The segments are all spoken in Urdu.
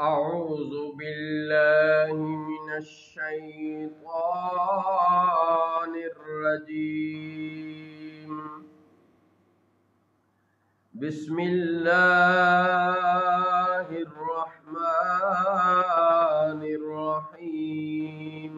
أعوذ بالله من الشيطان الرجيم. بسم الله الرحمن الرحيم.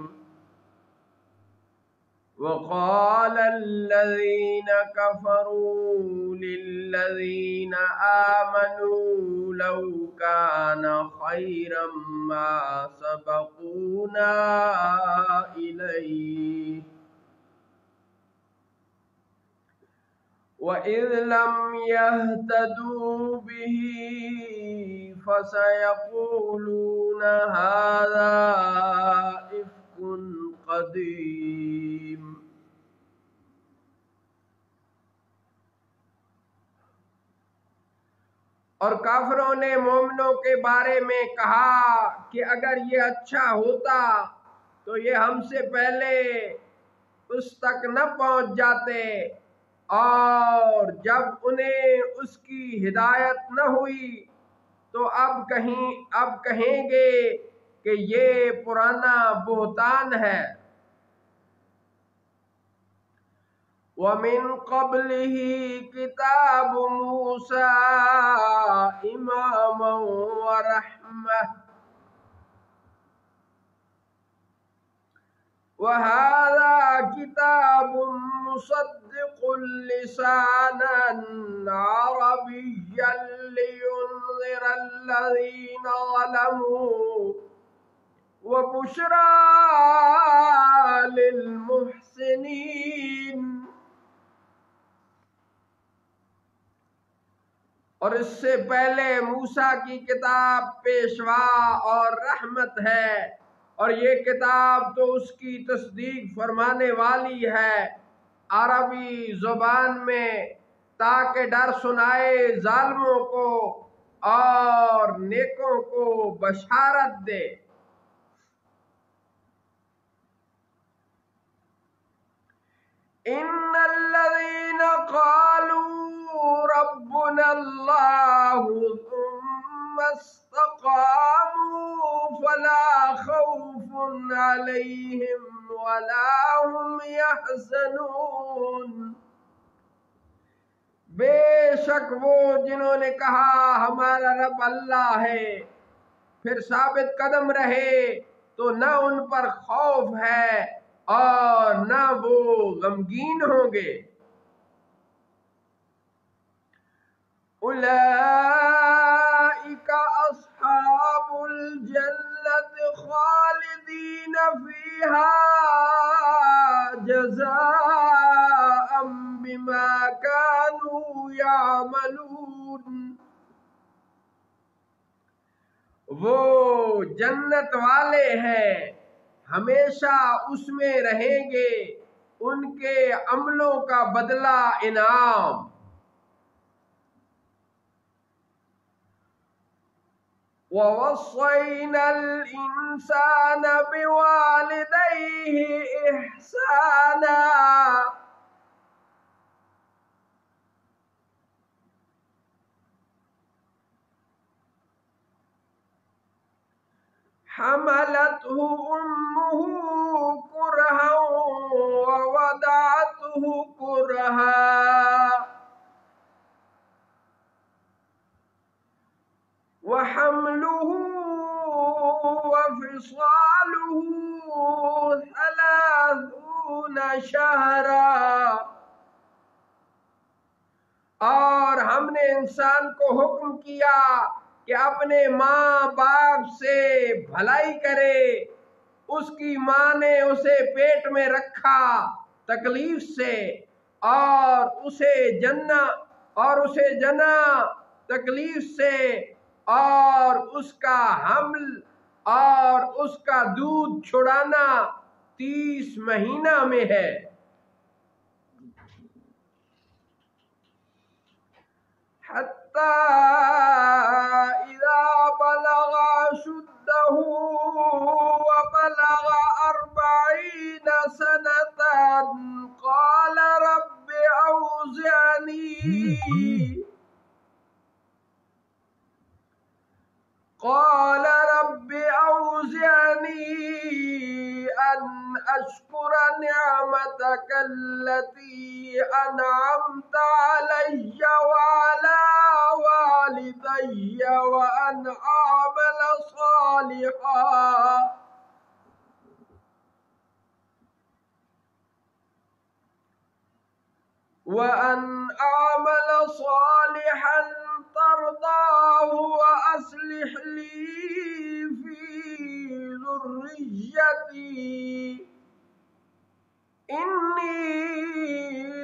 وقال الذين كفروا للذين آمنوا لو كان خيرا ما سبقونا إليه وإذ لم يهتدوا به فسيقولون هذا إفك قديم. اور کافروں نے مومنوں کے بارے میں کہا کہ اگر یہ اچھا ہوتا تو یہ ہم سے پہلے اس تک نہ پہنچ جاتے، اور جب انہیں اس کی ہدایت نہ ہوئی تو اب کہیں گے کہ یہ پرانا بہتان ہے۔ وَمِن قَبْلِهِ كِتَابُ مُوسَى إِمَامًا وَرَحْمَةً وَهَذَا كِتَابٌ مُصَدِّقٌ لِسَانًا عَرَبِيًّا لِيُنذِرَ الَّذِينَ ظَلَمُوا وَبُشْرَى لِلْمُحْسِنِينَ۔ اور اس سے پہلے موسیٰ کی کتاب پیشوا اور رحمت ہے، اور یہ کتاب تو اس کی تصدیق فرمانے والی ہے عربی زبان میں، تاکہ ڈر سنائے ظالموں کو اور نیکوں کو بشارت دے۔ ان الذين قالوا ربنا الله ثم استقاموا فلا خوف عليهم ولا هم يحزنون۔ بے شک وہ جنہوں نے کہا ہمارا رب اللہ ہے، پھر ثابت قدم رہے تو نہ ان پر خوف ہے اور نہ وہ غمگین ہوں گے۔ اولئک اصحاب الجنة خالدین فیہا جزاء بما كانوا یعملون۔ وہ جنت والے ہیں، ہمیشہ اس میں رہیں گے، ان کے عملوں کا بدلہ انعام۔ وَوَصَّيْنَا الْإِنسَانَ بِوَالِدَيْهِ إِحْسَانًا حملته أمه كرها ووضعته كرها وحمله وفصاله 30 شهرا۔ اور ہم نے انسان کو حکم کیا کہ اپنے ماں باپ سے بھلائی کرے۔ اس کی ماں نے اسے پیٹ میں رکھا تکلیف سے، اور اسے جنا تکلیف سے، اور اس کا حمل اور اس کا دودھ چھڑانا 30 مہینہ میں ہے۔ حتى إذا بلغ أشده وبلغ 40 سنة قال رب أوزعني قال أشكر نعمتك التي أنعمت علي وعلى والدي وأن أعمل صالحا ترضاه وأصلح لي في ذريتي إني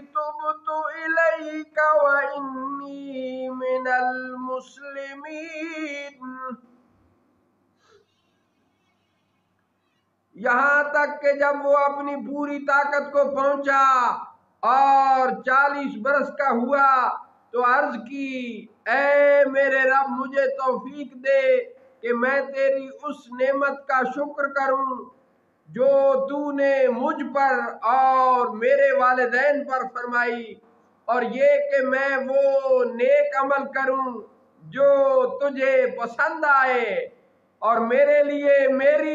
تبت إليك وإني من المسلمين. یہاں تک کہ جب وہ اپنی پوری طاقت کو پہنچا اور 40 برس کا ہوا تو عرض کی، اے میرے رب مجھے توفیق دے کہ میں تیری اس نعمت کا شکر کروں جو تو نے مجھ پر اور میرے والدین پر فرمائی، اور یہ کہ میں وہ نیک عمل کروں جو تجھے پسند آئے، اور میرے لیے میری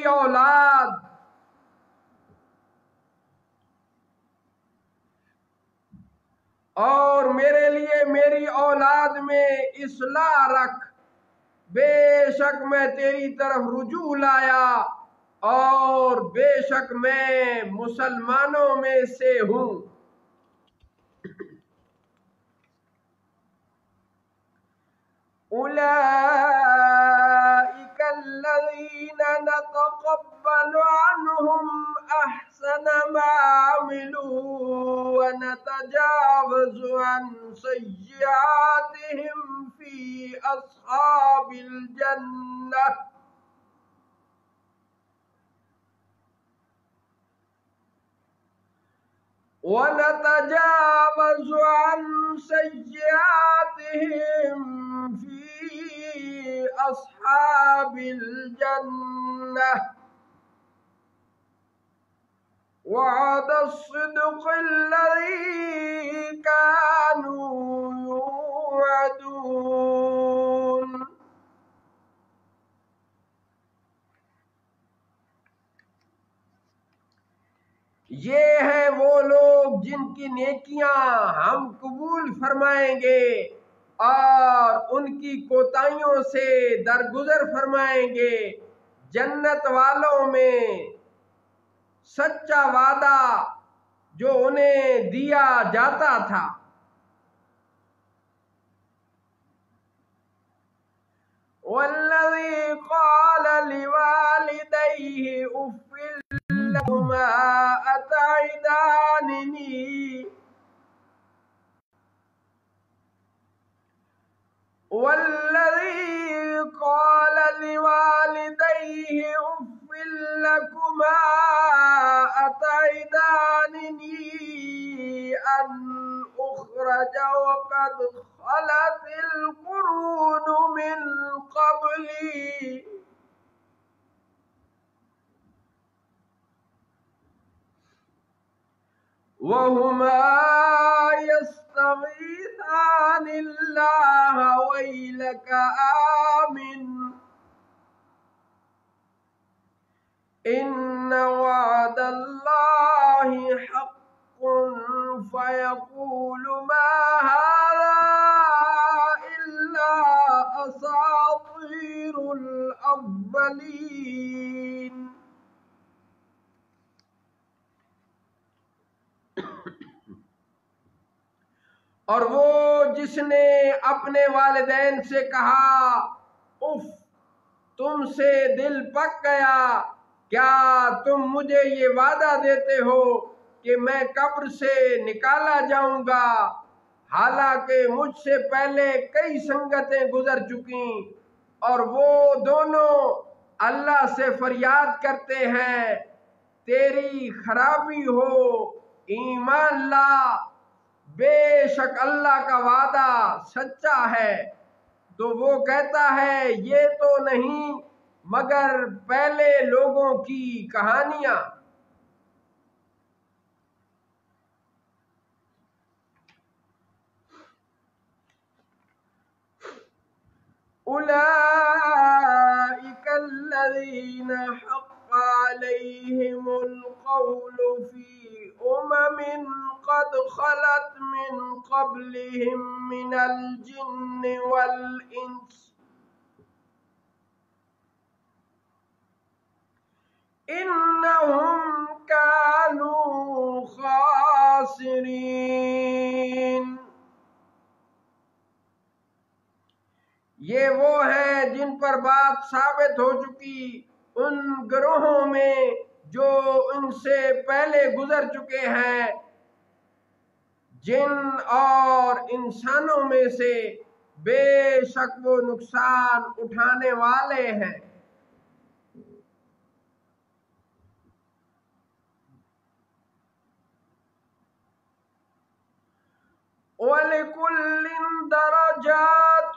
اولاد میں اصلاح رکھ. بے شک میں تیری طرف رجوع لایا اور بے شک میں مسلمانوں میں سے ہوں. أولئك الذين نتقبل عنهم أحسن ما عملوا ونتجاوز عن سيئاتهم في أصحاب الجنة ونتجاوز عن سيئاتهم في أصحاب الجنة وعد الصدق الذي كانوا يوعدون. یہ ہیں وہ لوگ جن کی نیکیاں ہم قبول فرمائیں گے اور ان کی کوتاہیوں سے درگزر فرمائیں گے. جنت والوں میں سچا وعدہ جو انہیں دیا جاتا تھا. والذی قال لوالدیہ اف لكما أتعدانني والذي قال لوالديه أف لكما أتعدانني أن أخرج وقد خلت القرون من قبلي وهما يستغيثان الله ويلك آمن إن وعد الله حق فيقول ما هذا إلا أساطير الأولين. اور وہ جس نے اپنے والدین سے کہا، اف تم سے دل پک گیا، کیا تم مجھے یہ وعدہ دیتے ہو کہ میں قبر سے نکالا جاؤں گا، حالانکہ مجھ سے پہلے کئی سنگتیں گزر چکیں، اور وہ دونوں اللہ سے فریاد کرتے ہیں تیری خرابی ہو، ایمان لا، بے شک اللہ کا وعدہ سچا ہے. تو وہ کہتا ہے یہ تو نہیں مگر پہلے لوگوں کی کہانیاں. أولئك الذين حق عليهم القول في قد خلت من قبلهم من الجن والإنس إنهم كانوا خاسرين۔ یہ وہ ہیں جن پر بات ثابت ہو چکی ان گروہوں میں جو ان سے پہلے گزر چکے ہیں، جن اور انسانوں میں سے بے شک وہ نقصان اٹھانے والے ہیں۔ وَلِكُلٍّ دَرَجَاتٌ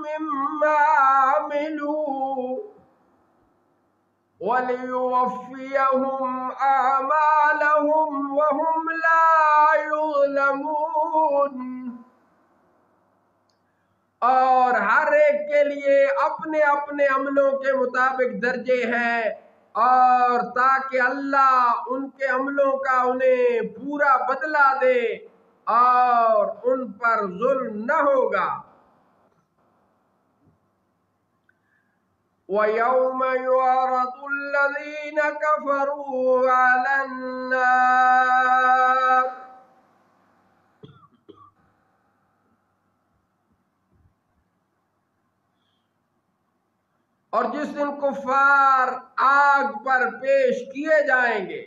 مِّمَّا عَمِلُوا وَلِيُوَفِّيَهُمْ أَعْمَالَهُمْ وَهُمْ لَا يُظْلَمُونَ۔ اور ہر ایک کے لیے اپنے اپنے عملوں کے مطابق درجے ہیں، اور تاکہ اللہ ان کے عملوں کا انہیں پورا بدلہ دے اور ان پر ظلم نہ ہوگا۔ وَيَوْمَ يُعْرَضُ الَّذِينَ كَفَرُوا عَلَى النَّارِ اور جس دن کفار آگ پر پیش کیے جائیں گے،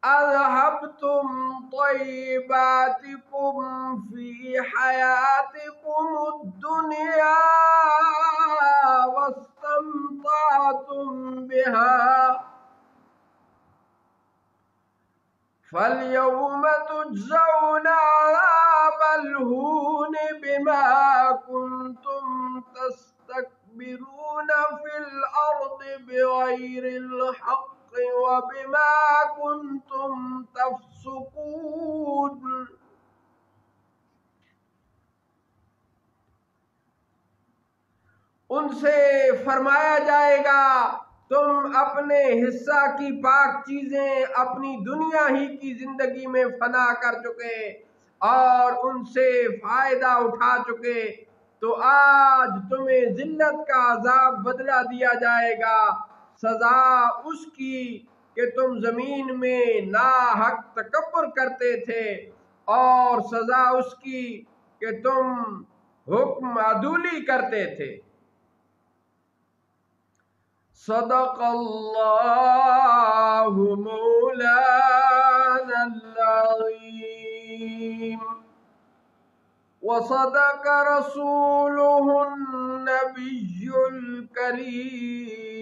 اذهبتم طیباتکم فی حیاتکم الدنیا واستمتعتم بها فَالْيَوْمَ تُجْزَوْنَ عَذَابَ الْهُونِ بِمَا كُنْتُمْ تَسْتَكْبِرُونَ فِي الْأَرْضِ بِغَيْرِ الْحَقِّ وَبِمَا كُنْتُمْ تَفْسُقُونَ۔ ان سے فرمایا جائے گا تم اپنے حصہ کی پاک چیزیں اپنی دنیا ہی کی زندگی میں فنا کر چکے اور ان سے فائدہ اٹھا چکے، تو آج تمہیں ذلت کا عذاب بدلہ دیا جائے گا، سزا اس کی کہ تم زمین میں ناحق تکبر کرتے تھے، اور سزا اس کی کہ تم حکم عدولی کرتے تھے۔ صدق اللہ مولانا العظیم وصدق رسوله النبی الکریم۔